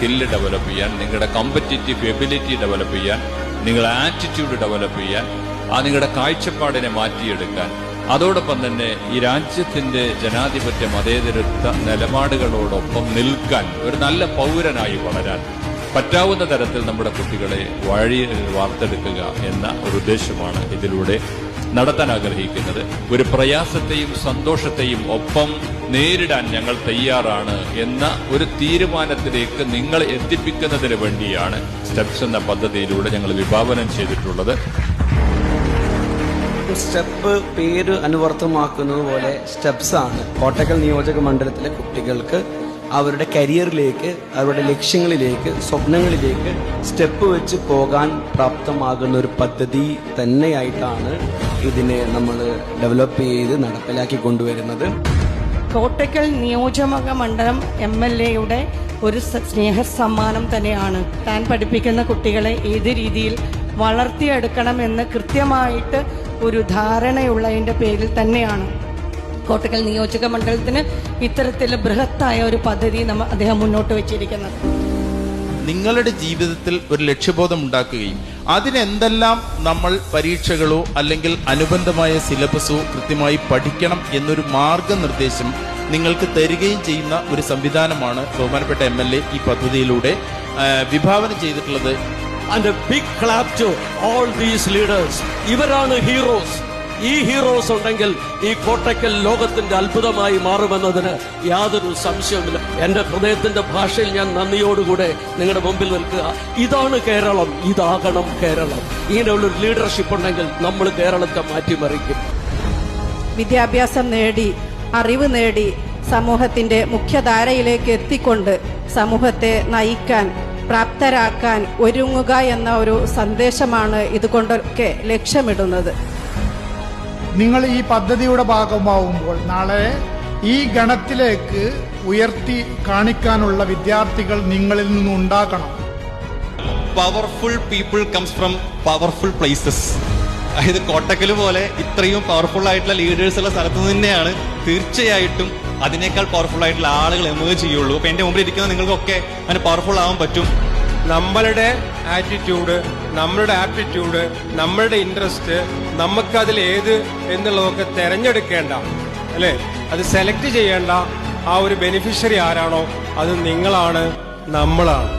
Skill develop ചെയ്യാൻ, നിങ്ങളുടെ competitive ability develop ചെയ്യാൻ, നിങ്ങളുടെ ആറ്റിറ്റ്യൂഡ് ഡെവലപ്പ് ചെയ്യാൻ, നിങ്ങളുടെ കാഴ്ചപ്പാടിനെ മാറ്റിയെടുക്കാൻ, അതോടൊപ്പം തന്നെ ഈ രാജ്യത്തിന്റെ ജനാധിപത്യ മതേതരത്വ നിലപാടുകളോടൊപ്പം നിൽക്കാൻ, ഒരു നല്ല പൗരനായി വളരാൻ പറ്റാവുന്ന തരത്തിൽ നമ്മുടെ കുട്ടികളെ വാർത്തെടുക്കുക എന്ന ഒരു ഉദ്ദേശമാണ് ഇതിലൂടെ നടത്താൻ ആഗ്രഹിക്കുന്നത്. ഒരു പ്രയാസത്തെയും സന്തോഷത്തെയും ഒപ്പം നേരിടാൻ ഞങ്ങൾ തയ്യാറാണ് എന്ന ഒരു തീരുമാനത്തിലേക്ക് നിങ്ങളെ എത്തിപ്പിക്കുന്നതിന് വേണ്ടിയാണ് സ്റ്റെപ്സ് എന്ന പദ്ധതിയിലൂടെ ഞങ്ങൾ വിഭാവനം ചെയ്തിട്ടുള്ളത്. സ്റ്റെപ്പ് പേര് അനുവർത്തമാക്കുന്നത് പോലെ സ്റ്റെപ്സ് ആണ് കോട്ടക്കൽ നിയോജക മണ്ഡലത്തിലെ കുട്ടികൾക്ക് അവരുടെ കരിയറിലേക്ക്, അവരുടെ ലക്ഷ്യങ്ങളിലേക്ക്, സ്വപ്നങ്ങളിലേക്ക് സ്റ്റെപ്പ് വെച്ച് പോകാൻ പ്രാപ്തമാകുന്ന ഒരു പദ്ധതി തന്നെയായിട്ടാണ് ഇതിനെ നമ്മൾ ഡെവലപ്പ് ചെയ്ത് നടപ്പിലാക്കി കൊണ്ടുവരുന്നത്. കോട്ടക്കൽ നിയോജക മണ്ഡലം MLAയുടെ ഒരു സ്നേഹ സമ്മാനം തന്നെയാണ്. താൻ പഠിപ്പിക്കുന്ന കുട്ടികളെ ഏത് രീതിയിൽ വളർത്തിയെടുക്കണമെന്ന് കൃത്യമായിട്ട് ഒരു ധാരണയുള്ളതിൻ്റെ പേരിൽ തന്നെയാണ് കോട്ടക്കൽ നിയോജക മണ്ഡലത്തിന് ഇത്തരത്തിൽ ബൃഹത്തായ ഒരു പദ്ധതി അദ്ദേഹം മുന്നോട്ട് വെച്ചിരിക്കുന്നത്. നിങ്ങളുടെ ജീവിതത്തിൽ ഒരു ലക്ഷ്യബോധം ഉണ്ടാക്കുകയും അതിനെന്തെല്ലാം നമ്മൾ പരീക്ഷകളോ അല്ലെങ്കിൽ അനുബന്ധമായ സിലബസോ കൃത്യമായി പഠിക്കണം എന്നൊരു മാർഗനിർദ്ദേശം നിങ്ങൾക്ക് തരികയും ചെയ്യുന്ന ഒരു സംവിധാനമാണ് ബഹുമാനപ്പെട്ട MLA ഈ പദ്ധതിയിലൂടെ വിഭാവനം ചെയ്തിട്ടുള്ളത്. And a big clap to all these leaders. ഇവരാണ് ഹീറോസ്. ഈ ഹീറോസ് ഉണ്ടെങ്കിൽ ഈ കോട്ടക്കൽ ലോകത്തിന്റെ അത്ഭുതമായി മാറുമെന്നതിന് യാതൊരു സംശയവുമില്ല. എന്റെ ഹൃദയത്തിന്റെ ഭാഷയിൽ ഞാൻ നന്ദിയോടുകൂടെ നിങ്ങളുടെ മുമ്പിൽ നിൽക്കുക. ഇതാണ് കേരളം, ഇതാകണം കേരളം. ഇങ്ങനെയുള്ളൊരു ലീഡർഷിപ്പ് ഉണ്ടെങ്കിൽ നമ്മൾ കേരളത്തെ മാറ്റിമറിക്കും. വിദ്യാഭ്യാസം നേടി, അറിവ് നേടി, സമൂഹത്തിന്റെ മുഖ്യധാരയിലേക്ക് എത്തിക്കൊണ്ട് സമൂഹത്തെ നയിക്കാൻ, പ്രാപ്തരാക്കാൻ ഒരുങ്ങുക എന്ന ഒരു സന്ദേശമാണ് ഇതുകൊണ്ടൊക്കെ ലക്ഷ്യമിടുന്നത്. നിങ്ങൾ ഈ പദ്ധതിയുടെ ഭാഗമാവുമ്പോൾ നാളെ ഈ ഗണത്തിലേക്ക് ഉയർത്തി കാണിക്കാനുള്ള വിദ്യാർത്ഥികൾ നിങ്ങളിൽ നിന്നുണ്ടാകണം. Powerful people comes from powerful places. അതായത് കോട്ടക്കൽ പോലെ ഇത്രയും പവർഫുൾ ആയിട്ടുള്ള ലീഡേഴ്സ് ഉള്ള സ്ഥലത്ത് തന്നെയാണ് തീർച്ചയായിട്ടും അതിനേക്കാൾ പവർഫുൾ ആയിട്ടുള്ള ആളുകൾ എമേർജ് ചെയ്യുള്ളൂ. അപ്പൊ എന്റെ മുമ്പിൽ ഇരിക്കുന്ന നിങ്ങൾക്കൊക്കെ അങ്ങനെ പവർഫുൾ ആവാൻ പറ്റും. നമ്മളുടെ ആറ്റിറ്റ്യൂഡ്, നമ്മളുടെ ആപ്റ്റിറ്റ്യൂഡ്, നമ്മളുടെ ഇൻട്രസ്റ്റ്, നമുക്കതിൽ ഏത് എന്നുള്ളതൊക്കെ തിരഞ്ഞെടുക്കേണ്ട, അല്ലേ, അത് സെലക്ട് ചെയ്യേണ്ട ആ ഒരു ബെനിഫിഷ്യറി ആരാണോ അത് നിങ്ങളാണ്, നമ്മളാണ്.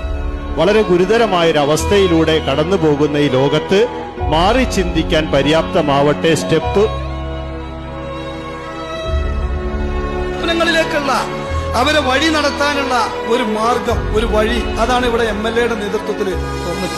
വളരെ ഗുരുതരമായൊരവസ്ഥയിലൂടെ കടന്നു പോകുന്ന ഈ ലോകത്ത് മാറി ചിന്തിക്കാൻ പര്യാപ്തമാവട്ടെ സ്റ്റെപ്പ്. ിലേക്കുള്ള അവരെ വഴി നടത്താനുള്ള ഒരു മാർഗം, ഒരു വഴി, അതാണ് ഇവിടെ MLAയുടെ നേതൃത്വത്തിൽ തോന്നുന്നത്.